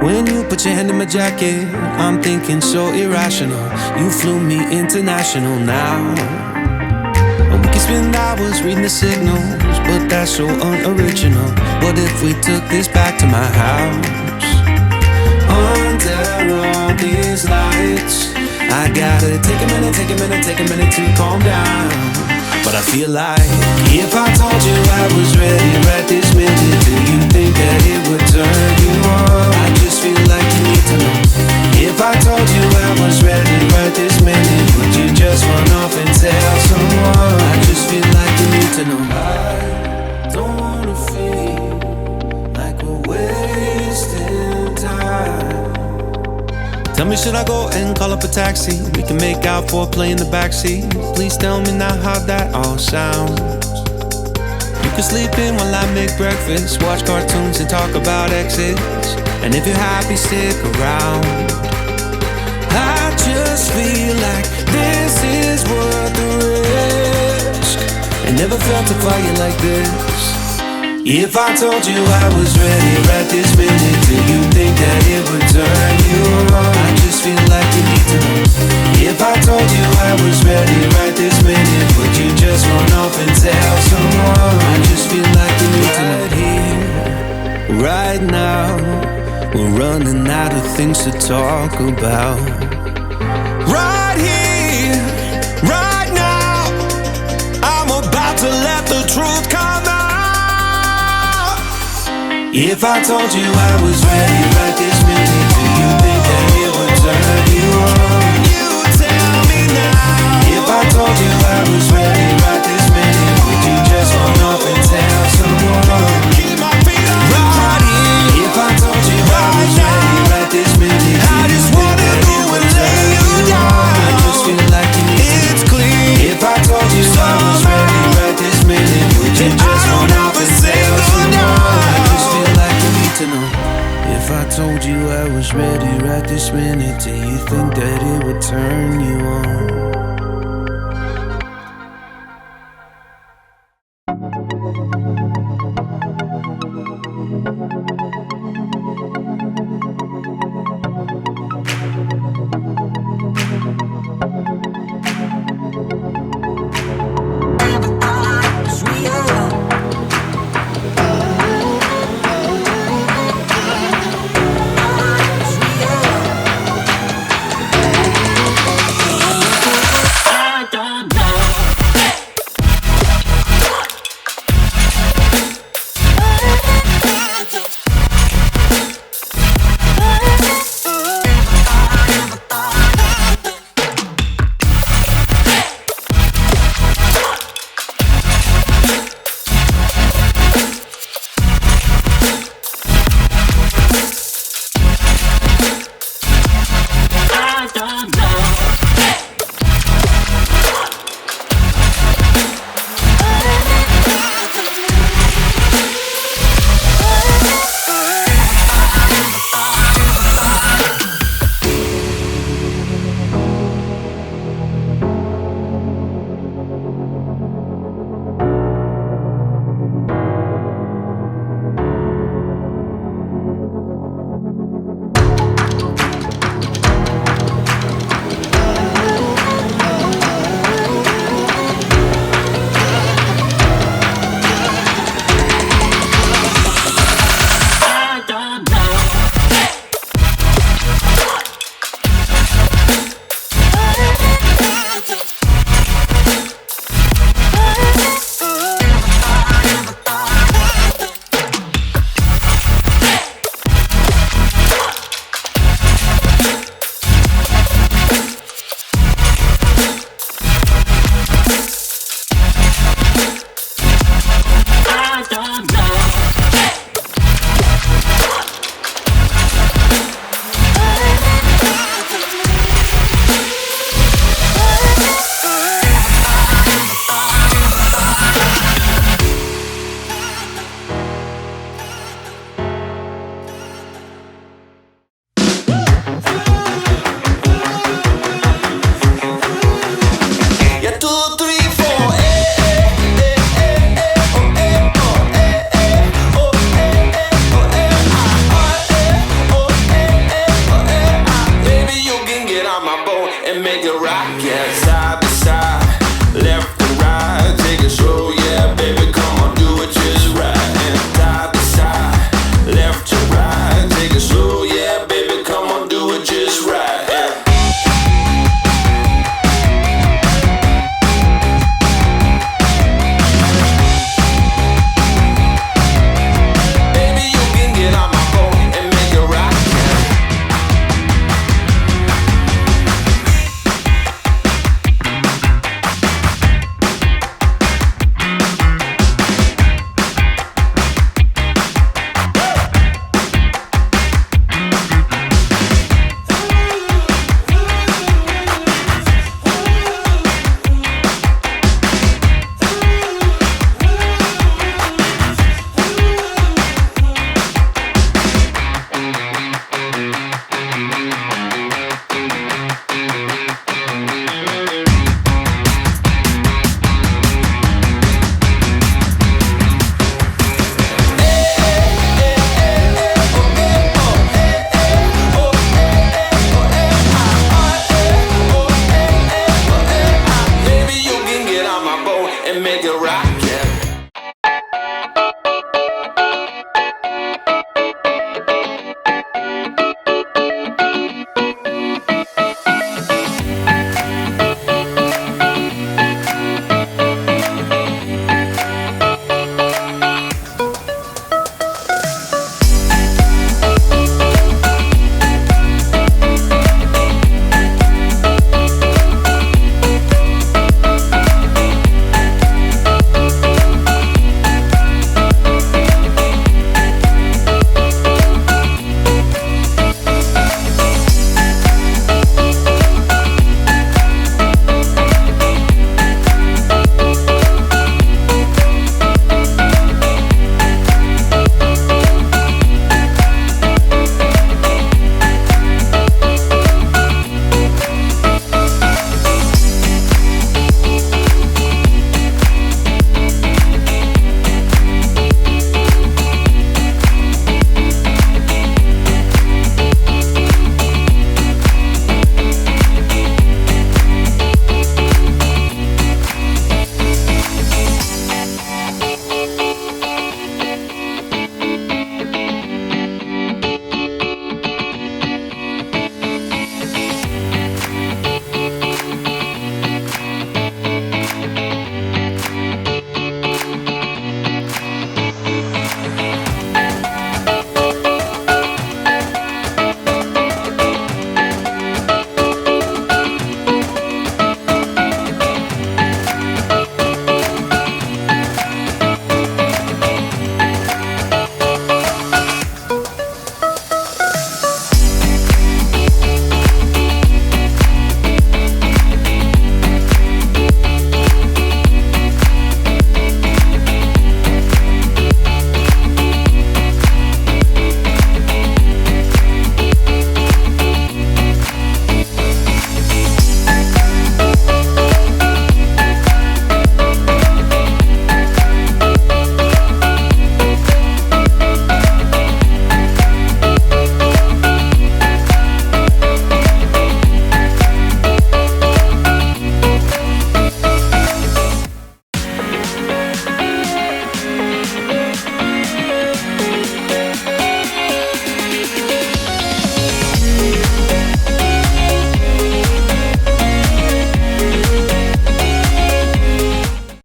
When you put your hand in my jacket, I'm thinking so irrational. You flew me international now. And we can spend hours reading the signals, but that's so unoriginal. What if we took this back to my house? Under all these lights, I gotta take a minute to calm down. But I feel like if I told you I was ready right this minute, do you think that it would turn you on? I just feel like you need to know. If I told you I was ready right this minute, would you just run off and tell someone? I just feel like you need to know. I don't wanna feel like we're wasting time. Tell me, should I go and call up a taxi? We can make out for a play in the backseat. Please tell me now how that all sounds. You can sleep in while I make breakfast, watch cartoons and talk about exes. And if you're happy, stick around. I just feel like this is worth the risk. I never felt a fire like this. If I told you I was ready right this minute, do you think that it would turn you on? I just feel like you need to know. If I told you I was ready right this minute, would you just run off and tell someone? I just feel like you need to know. Right here, right now, we're running out of things to talk about. Right here, right now, I'm about to let the truth come out. If I told you I was ready right this minute, do you think that it would turn you on? You tell me now. If I told you I was ready right this minute, would you just run off and tell someone? Keep my feet on the ground. If I told you I was ready right this minute, I just wanna go and lay you down. I just feel like you need to. It's clear. If I told you I was ready right this minute, would you just run off and tell someone? I just feel like you need to know. If I told you I was ready right this minute, do you think that it would turn you on?